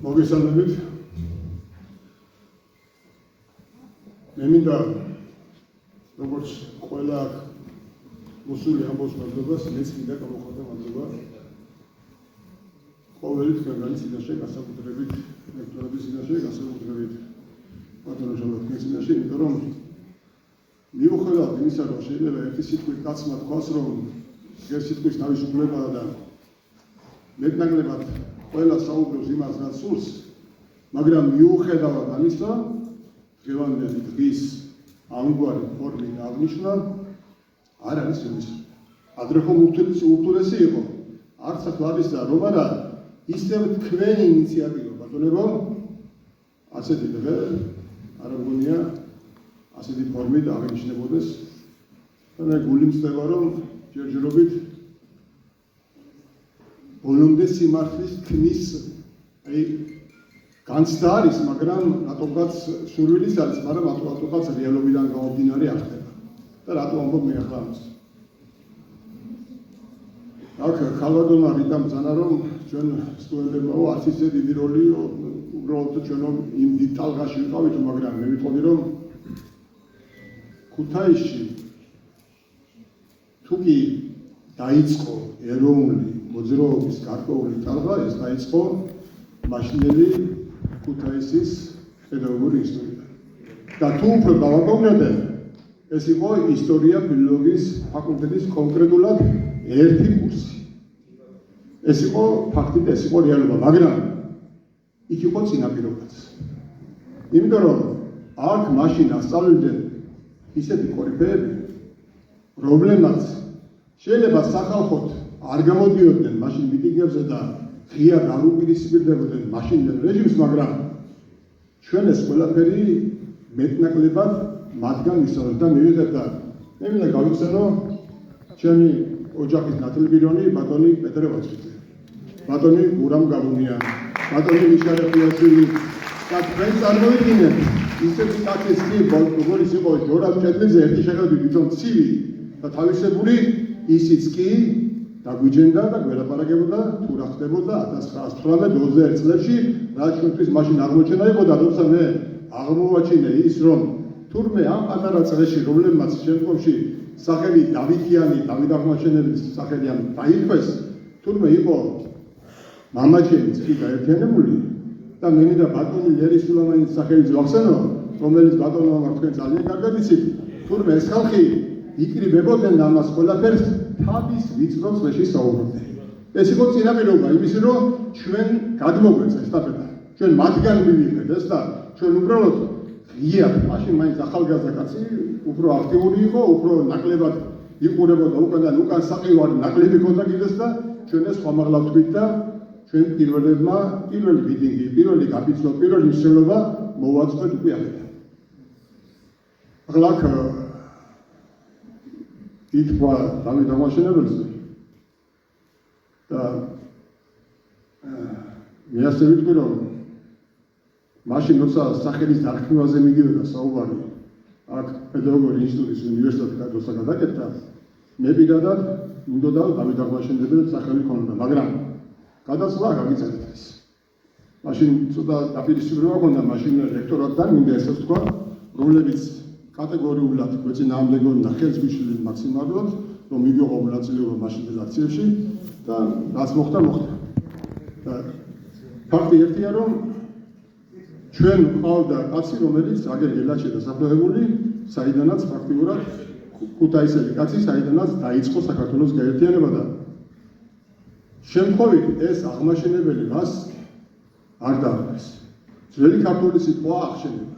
მოგესალმებით. მე მინდა როგორც ყველა მოსული ამბობს მადლობას, მეც მინდა გამოხატო მადლობა ყოველი თქვენგანის წინაშე, განსაკუთრებით ლექტორების წინაშე, განსაკუთრებით ბატონო ჟალოთის წინაშე, იმიტომ რომ მიუხედავად იმისა, რომ შეიძლება ერთი სიტყვით კაცმა თქვას, რომ ეს სიტყვის თავისუფლებაა და მეტნაკლებად ყველა საუბრობს იმას, რაც სურს, მაგრამ მიუხედავად ამისა, დღევანდელი დღის ამგვარი ფორმით აღნიშნა არ არის ის. ადრე ხომ ურთულესი იყო, არც ახლა არის და რომ არა, ისევ თქვენი ინიციატივა, ბატონებო, ასეთი დღე არ მგონია ასეთი ფორმით აღინიშნებოდეს. და მე გული მწდება, რომ ჯერჯერობით ბოლომდე სიმართლის თქმის განცდა არის, მაგრამ რატომღაც სურვილის არის, მაგრამ რატომღაც რეალობიდან გამომდინარე არ ხდება. და რატო ამბობ მე ახლა ამას? აქ ხალბატონმა რიტამ ბრძანა, რომ ჩვენ სტუდენტებმა არც ისე დიდი როლი, უბრალოდ ჩვენ იმ დიდ ტალღაში ვიყავით, მაგრამ მე ვიტყოდი, რომ ქუთაისში თუ კი დაიწყო ეროვნული მოძრაობის გარკვეული ტალღა, ეს დაიწყო მაშინდელი ქუთაისის პედაგოგიური ინსტიტუტიდან. და თუ უფრო დავაკონკრეტე, ეს იყო ისტორია ფილოლოგიის ფაკულტეტის კონკრეტულად ერთი კურსი. ეს იყო ფაქტით, ეს იყო რეალობა, მაგრამ იქ იყო წინაპირობაც. იმიტომ რომ აქ მაშინ ასწავლდნენ ისეთი კორიფეები, რომლებმაც შეიძლება სახალხოდ არ გამოდიოდნენ მაშინ მიტინგებზე და ღიად არ უპირისპირდებოდნენ მაშინდელ რეჟიმს, მაგრამ ჩვენ ეს ყველაფერი მეტნაკლებად მათგან ვისწავლეთ და მივიღეთ და მე მინდა გავიხსენო ჩემი ოჯახის ნათლბირონი ბატონი პეტრე ვაჭრიძე, ბატონი გურამ გაბუნია, ბატონი მიშარე ხიაშვილი და თქვენ წარმოიდგინეთ ისეთი კაცის კი როგორიც იყო ჯორამ ჭედლიძე ერთი შეხედვით თვითონ ცივი და თავისებური, ისიც კი დაგვიჯენდა და გველაპარაკებოდა თუ რა ხდებოდა 1918-21 წლებში, რაც ჩვენთვის მაშინ აღმოჩენა იყო და როცა მე აღმოვაჩინე ის, რომ თურმე ამ პატარა წლებში, რომლებმაც შემდგომში სახელი დავითიანი, დავით აღმაშენებლის სახელი ამ დაირქვეს, თურმე იყო მამაჩემიც კი გაერთიანებული და მე მინდა ბატონი ლერი სულამანის სახელიც ვახსენო, რომელიც ბატონო მაგ თქვენ ძალიან კარგად იცით, თურმე ეს ხალხი იკრიბებოდნენ ამას ყველაფერს თავის ვიწრო წლებში საუბრობდნენ. ეს იყო წინაპირობა იმისი, რომ ჩვენ გადმოგვეცა ესტაფეტა. ჩვენ მათგან მივიღეთ ეს და ჩვენ უბრალოდ ღიად, მაშინ მაინც ახალგაზრდა კაცი, უფრო აქტიური იყო, უფრო ნაკლებად იყურებოდა უკან საყივარი ნაკლები ჰქონდა კიდეც და ჩვენ ეს ხომაღლა ვთქვით და ჩვენ პირველებმა პირველი მიტინგი, პირველი გაფიცვა, პირველი მსვლელობა მოვაწყოთ უკვე ახლა. ახლა ითქვა დავით აღმაშენებელზე და მე ასე ვიტყვი, რომ მაშინ როცა სახელის დარქმევაზე მიდიოდა საუბარი აქ პედაგოგიური ინსტიტუტის უნივერსიტეტის კადროსა გადაკეთდა, მე პირადად უნდოდა დავით აღმაშენებელს სახელი ქონოდა, მაგრამ გადაცვლა გაგიწერეთ ეს. მაშინ ცოტა დაპირისპირება ჰქონდა მაშინ ლექტორატთან, მინდა ესეც თქვა, რომლებიც კატეგორიულად გვეწინააღმდეგებდნენ და ხელს გვიშლდნენ მაქსიმალურად, რომ მივიღო მონაწილეობა მაშინდელ აქციებში და რაც მოხდა. და ფაქტი ერთია, რომ ჩვენ ყავდა კაცი, რომელიც აგერ ელაჩი დასაფლავებული, საიდანაც ფაქტიურად ქუთაისელი კაცი, საიდანაც დაიწყო საქართველოს გაერთიანება და შემთხვევით ეს აღმაშენებელი მას არ დაარქვეს. ძველი ქართული სიტყვა აღშენება.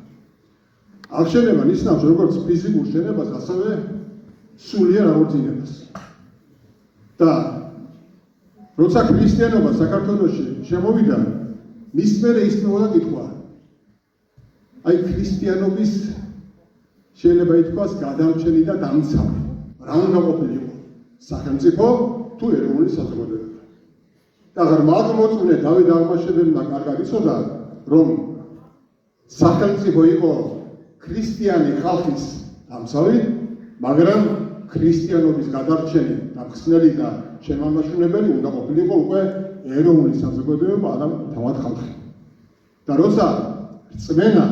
აღშენება ნიშნავს როგორც ფიზიკურ შენებას, ასევე სულიერ აღორძინებას. და როცა ქრისტიანობა საქართველოში შემოვიდა, მის მერე ის მოუდა კითხვა. აი ქრისტიანობის შეიძლება ითქვას გადამჩენი და დამცავი. რა უნდა ყოფილიყო? სახელმწიფო თუ ეროვნული საზოგადოება. და ღრმად მოწმე დავით აღმაშენებელმა კარგად იცოდა, რომ სახელმწიფო იყო ქრისტიანი ხალხის დამცავი, მაგრამ ქრისტიანობის გადარჩენი და მხსნელი და შემამაშენებელი უნდა ყოფილიყო უკვე ეროვნული საზოგადოება, არა თავად ხალხი. და როცა წმენა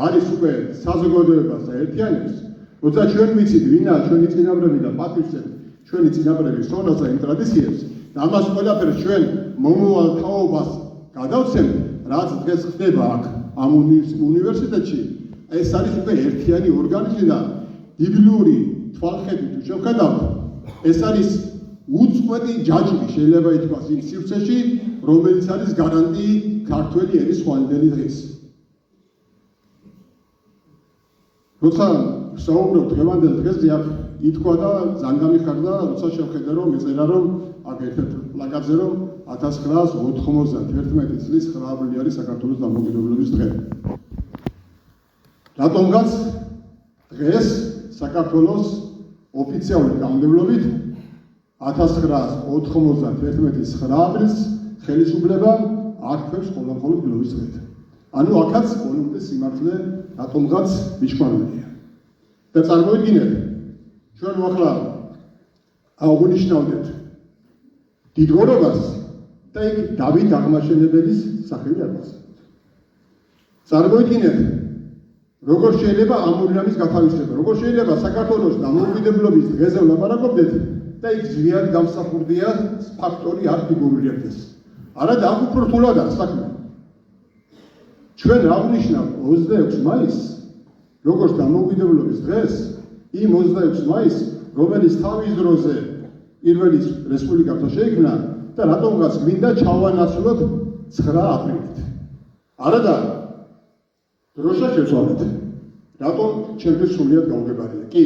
არის უკვე საზოგადოებას და ერთიანებს, როცა ჩვენ ვიცით ვინაა ჩვენი წინაპრები და პატივცემთ ჩვენი წინაპრების სონას და იმ ტრადიციებს და ამას ყველაფერს ჩვენ მომავალ თაობას გადავცემთ, რაც დღეს ხდება აქ ამ უნივერსიტეტში, ეს არის უკვე ერთიანი ორგანიზმი და ბიბლიური თვალხებით თუ შევხედავთ, ეს არის უწყვეტი ჯაჭვი შეიძლება ითქვას იმ სივრცეში, რომელიც არის გარანტი ქართველი ენის ხვალინდელი დღის. როცა საუბრობ დღევანდელ დღეზე აქ ითქვა და ძალიან გამიხარდა, როცა შევხედე რომ მეწერა რომ აქ ერთ-ერთ პლაკატზე რომ 1991 წლის 9 აპრილი არის საქართველოს დამოუკიდებლობის დღე. რატომღაც დღეს საქართველოს ოფიციალური კანონმდებლობით 1991 წლის 9 აპრილს ხელისუფლება არქმევს ყოველდღიურ გლოვის დღედ. ანუ აქაც პოლიტიკის სიმართლე რატომღაც მიჩვენებია. და წარმოიდგინეთ, ჩვენ ახლა აღვნიშნავდეთ დიდგორობას და იქ დავით აღმაშენებელის სახელი არის. წარმოიდგინეთ, როგორ შეიძლება ამ ორი რამის გათავისება, როგორ შეიძლება საქართველოს დამოუკიდებლობის დღეზე ვლაპარაკობდეთ და იქ ძლიერ გამსახურდია ფაქტორი არ ფიგურირდეს. არადა აქ უფრო რთულადაა საქმე. ჩვენ აღვნიშნავ 26 მაისს როგორც დამოუკიდებლობის დღეს, იმ 26 მაისს, რომელიც თავის დროზე პირველი რესპუბლიკათა შეიქმნა და რატომღაც მინდა ჩავანაცვლოთ 9 აპრილით. არადა დროშა შეცვალეთ. რატომ ჩემთვის სრულიად გაუგებარია. კი,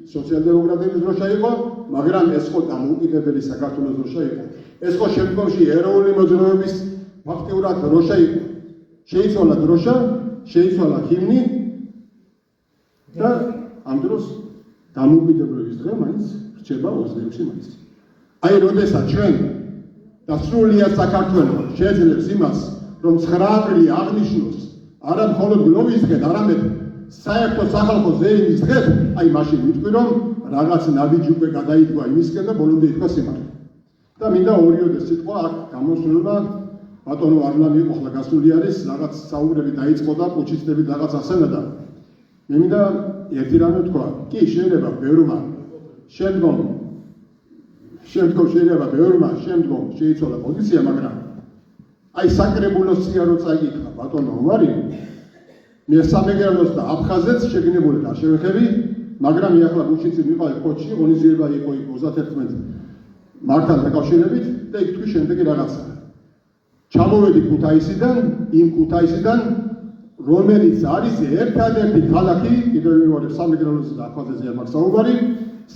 სოციალ-დემოკრატების დროშა იყო, მაგრამ ეს ხო დამოუკიდებელი საქართველოს დროშა იყო. ეს ხო შემდგომში ეროვნული მოძრაობის ფაქტიურად დროშა იყო. შეიცვალა დროშა, შეიცვალა ჰიმნი და ამ დროს დამოუკიდებლობის დღე მაინც რჩება 26 მაისი. აი, როდესაც ჩვენ და სრულიად საქართველო შეძლებს იმას, რომ 9 აპრილი აღნიშნოს არა მხოლოდ გლოვის დღედ, არამედ საერთო სახალხო ზეიმის დღედ, აი მაშინ ვიტყვი, რომ რაღაც ნაბიჯი უკვე გადაიდგა იმისკენ და ბოლომდე ითქვა სიმართლე. და მინდა ორიოდე სიტყვა აქ გამოსვლება, ბატონო არლამი იყო ახლა გასული არის, რაღაც საუბრები დაიწყო და პუჩისტები რაღაც ასენა და მე მინდა ერთი რამე ვთქვა. კი, შეიძლება ბევრმა შემდგომ შეიცვალა პოზიცია, მაგრამ აი საკრებულოს წია რო წაიკითხა ბატონო ომარი, მე სამეგრელოს და აფხაზეთს შეგნებული არ შევეხები, მაგრამ მე ახლა გუშინწინ ვიყავი ხოჩში, ღონისძიება იყო 31 მარტთან დაკავშირებით და იქ თქვი შემდეგი რაღაცა. ჩამოვედი ქუთაისიდან, იმ ქუთაისიდან, რომელიც არის ერთადერთი ქალაქი, კიდევ მეორე სამეგრელოზე და აფხაზეთზე არ მაქვს საუბარი,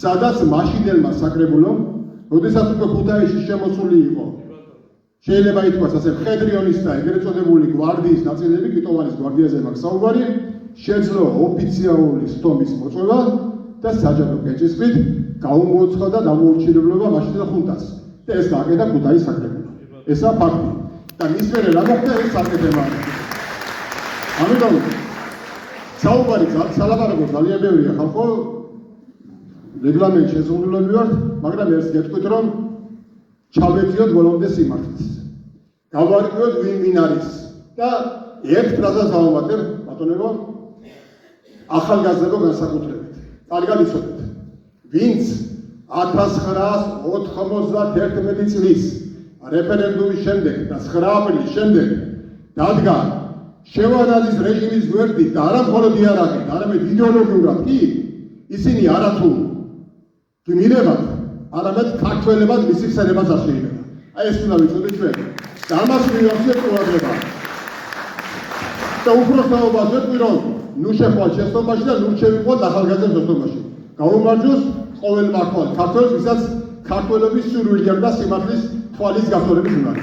სადაც მაშინელმა საკრებულომ, როდესაც უკვე ქუთაისში შემოსული იყო, შეიძლება ითქვას ასე მხედრიონის და ეგრეთ წოდებული გვარდიის ნაწილები, კიტოვანის გვარდიაზე მაქვს საუბარი, შეძლო ოფიციალური სტომის მოწვევა და საჯარო კეჭისყრით გაუმოცხა და დამოურჩილებლობა მაშინდელ ხუნტას. და ეს გააკეთა ქუთაისის საკრებულომ. ესაა ფაქტი. და მის მერე რა მოხდა ეს საკითხება. ამიტომ საუბარი სალაპარაკო ძალიან ბევრია ხალხო, რეგლამენტში შეზღუდულები ვართ, მაგრამ ერთს გეტყვით, რომ ჩავეძიოთ ბოლომდე სიმართლეს. გავარკვიოთ ვინ არის და ერთ ფრაზას დავამატებ, ბატონებო, ახალგაზრდობო განსაკუთრებით. კარგად იცოდეთ, ვინც 1991 წლის რეფერენდუმის შემდეგ და 9 აპრილის შემდეგ დადგა შევარაძის რეჟიმის გვერდით და არა მხოლოდ იარაღით, არამედ იდეოლოგიურად კი, ისინი არათუ გმირებად, არამედ ქართველებად მისი ხსენებაც არ შეიძლება. აი ეს უნდა ვიცოდეთ ჩვენ. და ამას მივახციეთ ყურადღება. და უბრალოდ ვეტყვი, რომ ნუ შეხვალ შეცდომაში და ნუ შევიყვოთ ახალგაზრდა შეცდომაში. გაუმარჯოს ყოველ მართვალ ქართველს, ვისაც ქართველობის სურვილი და სიმართლის თვალის გასწორების უნარი.